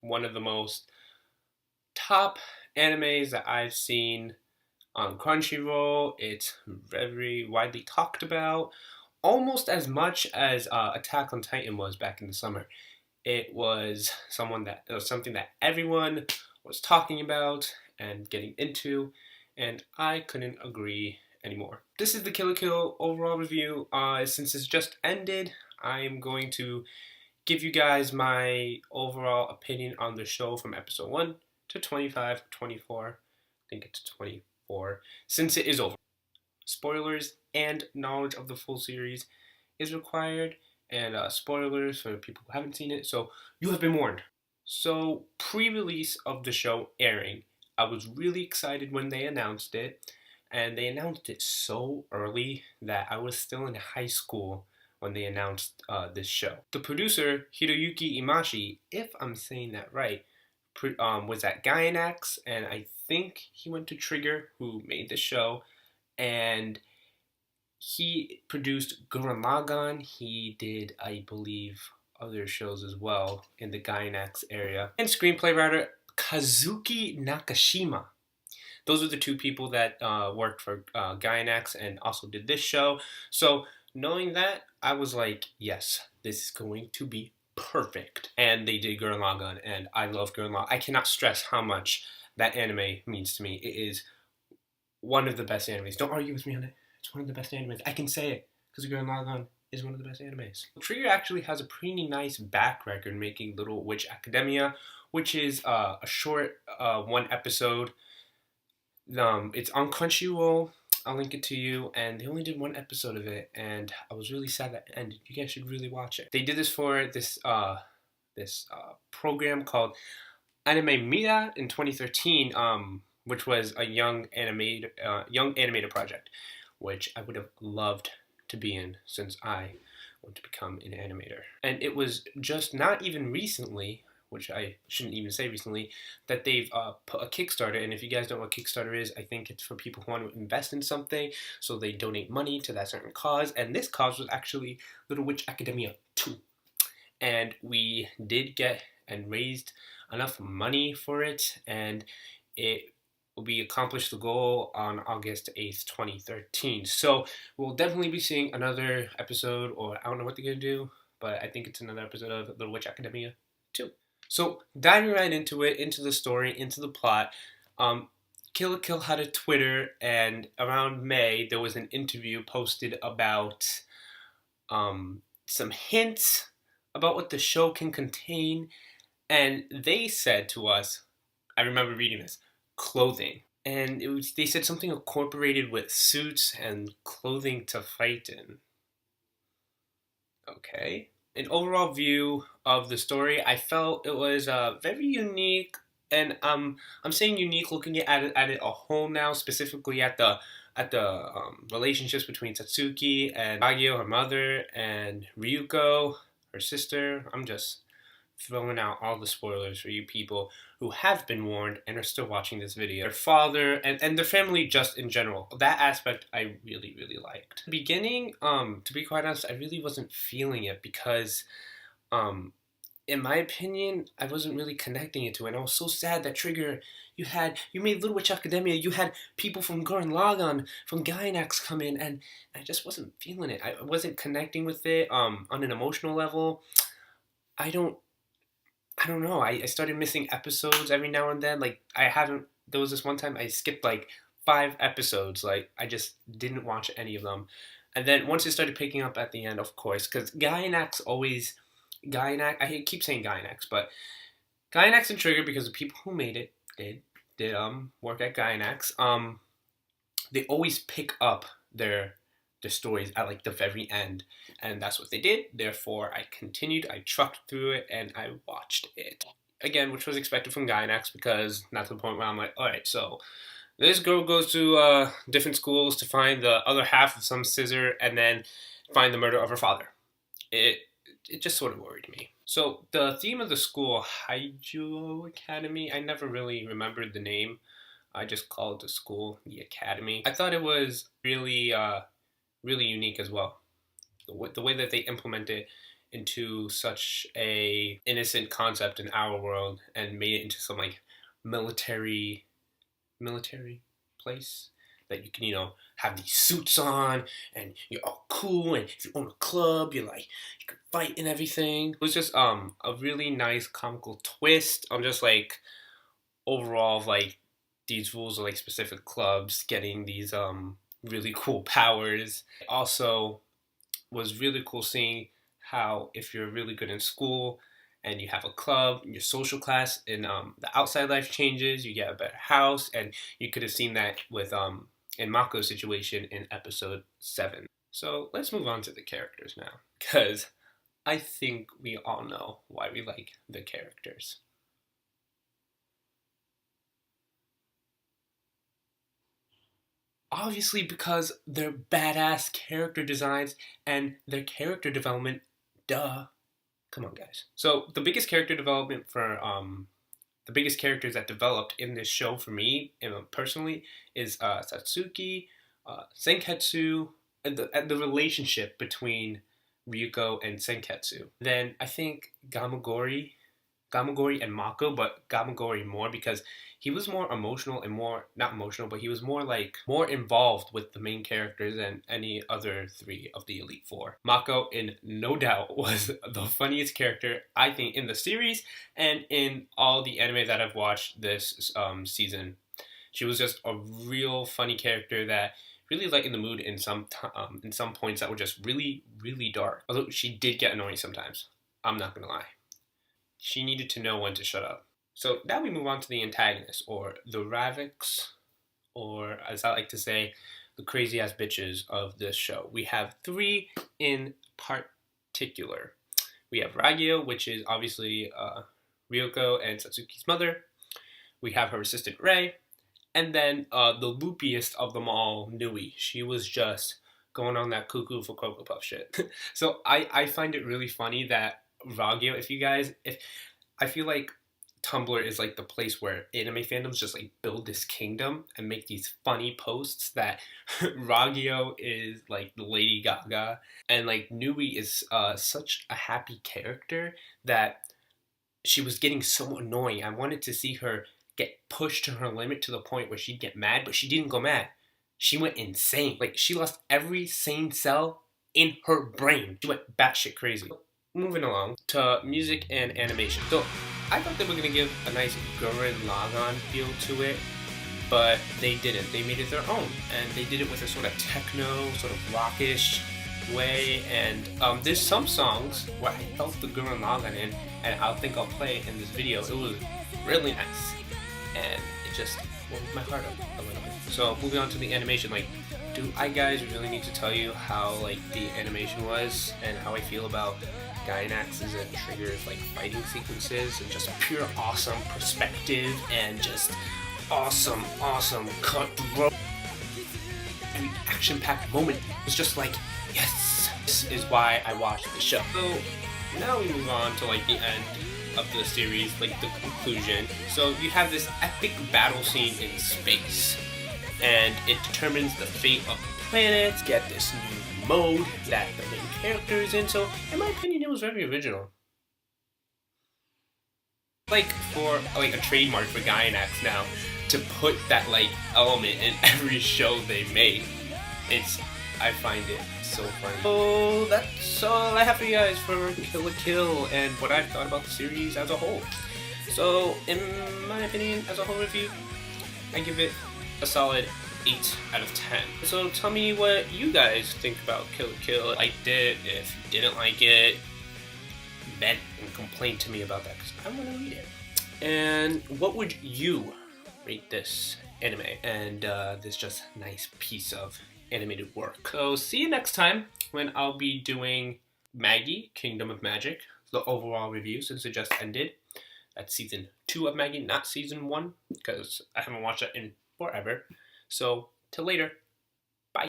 one of the most top animes that I've seen on Crunchyroll. It's very widely talked about, almost as much as Attack on Titan was back in the summer. It was something that everyone was talking about and getting into, and I couldn't agree anymore. This is the Kill la Kill overall review. Since it's just ended, I am going to give you guys my overall opinion on the show from episode 1 to 25, 24. I think it's 24, since it is over. Spoilers and knowledge of the full series is required, and spoilers for people who haven't seen it, so you have been warned. So, pre-release of the show airing, I was really excited when they announced it, and they announced it so early that I was still in high school when they announced this show. The producer, Hiroyuki Imashi, if I'm saying that right, was at Gainax, and I think he went to Trigger, who made the show, and he produced Gurren Lagann. He did, I believe, other shows as well in the Gainax area. And screenplay writer Kazuki Nakashima. Those are the two people that worked for Gainax and also did this show. So knowing that, I was like, yes, this is going to be perfect. And they did Gurren Lagann, and I love Gurren Lagann. I cannot stress how much that anime means to me. It is one of the best animes. Don't argue with me on it. It's one of the best animes. I can say it because Gurren Lagann is one of the best animes. Trigger actually has a pretty nice back record making Little Witch Academia, which is a short one episode. It's on Crunchyroll. I'll link it to you. And they only did one episode of it, and I was really sad that it ended. You guys should really watch it. They did this for this program called Anime Mira in 2013, which was a young animator project, which I would have loved to be in since I want to become an animator. And it was just not even recently, which I shouldn't even say recently, that they've put a Kickstarter. And if you guys don't know what Kickstarter is, I think it's for people who want to invest in something, so they donate money to that certain cause. And this cause was actually Little Witch Academia 2. And we did get and raised enough money for it, and we accomplished the goal on August 8th, 2013. So we'll definitely be seeing another episode, or I don't know what they're going to do, but I think it's another episode of Little Witch Academia 2. So diving right into it, into the story, into the plot, Kill la Kill had a Twitter, and around May there was an interview posted about some hints about what the show can contain, and they said to us, I remember reading this, clothing. And they said something incorporated with suits and clothing to fight in. Okay. An overall view of the story, I felt it was very unique, and I'm saying unique looking at it a whole now, specifically at the relationships between Satsuki and Agio, her mother, and Ryuko, her sister. I'm just throwing out all the spoilers for you people who have been warned and are still watching this video. Their father and their family just in general. That aspect I really, really liked. Beginning, to be quite honest, I really wasn't feeling it because, in my opinion, I wasn't really connecting it to it. And I was so sad that Trigger, you made Little Witch Academia, you had people from Gurren Lagann, from Gainax come in, and I just wasn't feeling it. I wasn't connecting with it on an emotional level. I don't know. I started missing episodes every now and then. Like, there was this one time I skipped like 5 episodes. Like, I just didn't watch any of them. And then once it started picking up at the end, of course, because Gainax, I keep saying Gainax, but Gainax and Trigger, because the people who made it did work at Gainax, they always pick up their stories at like the very end, and that's what they did. Therefore, I continued, I trucked through it, and I watched it again, which was expected from Gainax, because not to the point where I'm like, all right, so this girl goes to different schools to find the other half of some scissor and then find the murder of her father. It just sort of worried me. So the theme of the school, Haijo Academy, I never really remembered the name. I just called the school the Academy. I thought it was really unique as well. The way that they implement it into such a innocent concept in our world and made it into some like military place that you can, have these suits on and you're all cool, and if you own a club, you're like, you can fight and everything. It was just a really nice comical twist on just like overall like these rules of like specific clubs getting these really cool powers. Also was really cool seeing how if you're really good in school and you have a club, your social class and the outside life changes, you get a better house, and you could have seen that with in Mako's situation in episode 7. So let's move on to the characters now, because I think we all know why we like the characters. Obviously because they're badass character designs and their character development, duh. Come on, guys. So the biggest character development for the biggest characters that developed in this show for me, personally, is Satsuki, Senketsu, and the relationship between Ryuko and Senketsu. Then I think Gamagori and Mako, but Gamagori more because he was more emotional and not emotional, but he was more involved with the main characters than any other 3 of the Elite Four. Mako, in no doubt, was the funniest character, I think, in the series and in all the anime that I've watched this season. She was just a real funny character that really lightened the mood in some points that were just really, really dark. Although she did get annoying sometimes. I'm not gonna lie. She needed to know when to shut up. So now we move on to the antagonists, or the Raviks, or as I like to say, the crazy ass bitches of this show. We have 3 in particular. We have Ragyo, which is obviously Ryuko and Satsuki's mother. We have her assistant Rei, and then the loopiest of them all, Nui. She was just going on that cuckoo for Cocoa Puff shit. So I find it really funny that Ragyo, if I feel like Tumblr is like the place where anime fandoms just like build this kingdom and make these funny posts that Ragyo is like the Lady Gaga, and like Nui is such a happy character that she was getting so annoying. I wanted to see her get pushed to her limit to the point where she'd get mad, but she didn't go mad. She went insane. Like, she lost every sane cell in her brain. She went batshit crazy. Moving along to music and animation. So I thought they were going to give a nice Gurren Lagann feel to it, but they didn't. They made it their own, and they did it with a sort of techno, sort of rockish way, and there's some songs where I felt the Gurren Lagann in, and I think I'll play it in this video. It was really nice, and it just warmed my heart up a little bit. So moving on to the animation, like, do I guys really need to tell you how like the animation was and how I feel about Gainax's and Trigger's like fighting sequences and just pure awesome perspective and just awesome cutthroat. Every action-packed moment was just like, yes, this is why I watched the show. So now we move on to like the end of the series, like the conclusion. So you have this epic battle scene in space, and it determines the fate of the planets. Get this new mode that the main character is in. So in my opinion, it was very original. Like for like a trademark for Gainax now to put that like element in every show they make. I find it so funny. So that's all I have for you guys for Kill la Kill and what I've thought about the series as a whole. So in my opinion, as a whole review, I give it a solid 8 out of 10. So tell me what you guys think about Kill la Kill. Liked it? If you didn't like it, vent and complain to me about that because I want to read it. And what would you rate this anime and this just nice piece of animated work? So see you next time when I'll be doing Maggie, Kingdom of Magic, the overall review since it just ended. That's season 2 of Maggie, not season 1, because I haven't watched that in forever. So till later.